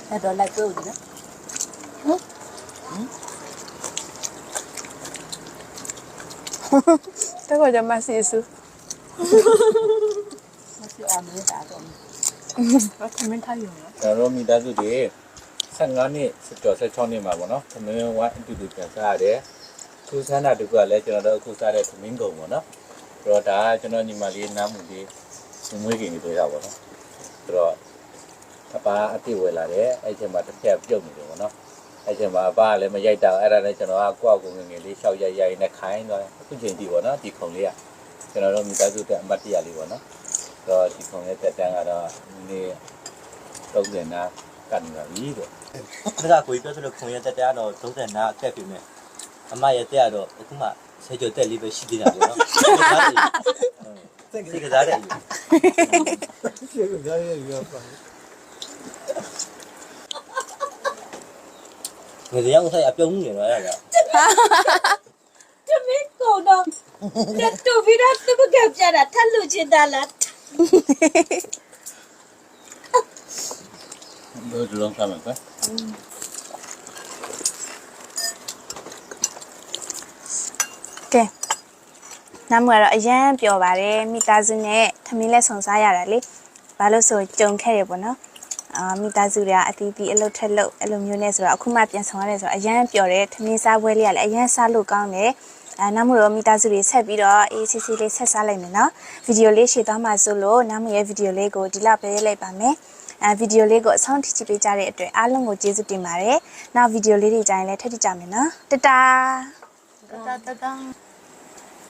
အဲ့တော့လိုက်ပြောဦးနော်တကောကြမစီစုမရှိအောင်လို့တာတော့ဘာခမင်းထားရုံလား ကျွန်တော်မိသားစုတွေ15နှစ်ကျော်16နှစ်မှာပေါ့နော်သမင်းဝိုင်းအတူတူပြန်စားရတယ်သူဆန္ဒတကူကလည်းကျွန်တော်တို့အခုစားတဲ့သမင်းကုံပေါ့နော်ဆိုတော့ဒါကကျွန်တော်ညီမလေးနားမှုလေးမွေးခင်တွေတော့ပေါ့နော်ဆိုတော့အပါအတိဝယ်လာတယ်အဲ့ချိန်မှာတစ်ဖြတ်ပြုတ်နေတယ်ပေါ့နော်အဲ့ချိန်မှာအပါကလည်းမရိုက်တော့အဲ့ဒါနဲ့ကျွန်တော်ကကိုယ့်အကူငငယ်လေးရှောက်ရိုက်နဲ့ခိုင်းသွားတယ်အခုချိန်ထိပေါ့နော်ဒီခုံလေးကကျွန်တော်တို့မိသားစုတဲ့အမတ်တရားလေးပေါ့နော်ဆိုတော့ဒီခုံရဲ့တက်တန်းကတော့ဒီ30နာကန်လာပြီတဲ့ ဒါကကိုကြီးပြောသလိုခွန်ရတက်တော့30နာကက်ပြီမဲ့အမရတက်တော့အခုမှဆေးကြောတက်လေးပဲရှိသေးတာပေါ့နော်စိတ်ကစားတယ်စိတ်ကစားတယ်ရောပါငါရောဆိုင်အပြုံးနေတော့အဲ့ဒါ တမင်းကိုတော့လက်တူပြီးတော့သူကပြတာထက်လူချင်တာလား တို့လုံးစားမယ်ကွ ကဲနမ်းမကတော့အရန်ပျော်ပါတယ်မိသားစုနဲ့သမီးလက်ဆောင်စားရတာလေဘာလို့ဆိုကြုံခဲ့ရပေါ့နော်မိသားစုတွေကအတီးတီးအလုပ်ထက်လုပ်အဲ့လိုမျိုးနဲ့ဆိုတော့အခုမှပြန်ဆောင်ရတယ်ဆိုတော့အရန်ပျော်တယ်သမီးစားပွဲလေးကလည်းအရန်စားလို့ကောင်းတယ်နမ်းမရောမိသားစုတွေဆက်ပြီးတော့အေးစစ်စစ်လေးဆက်စားလိုက်မယ်နော်ဗီဒီယိုလေးရှေ့သွားမှဆိုလို့နမ်းမရဲ့ဗီဒီယိုလေးကိုဒီလောက်ပဲရေးလိုက်ပါမယ်ဗီဒီယိုလေးကိုအဆုံးထိကြည့်ပေးကြတဲ့အတွက်အားလုံးကိုကျေးဇူးတင်ပါတယ်နောက်ဗီဒီယိုလေးတွေကြရင်လည်းထပ်ကြည့်ကြမယ်နော်တတာတတ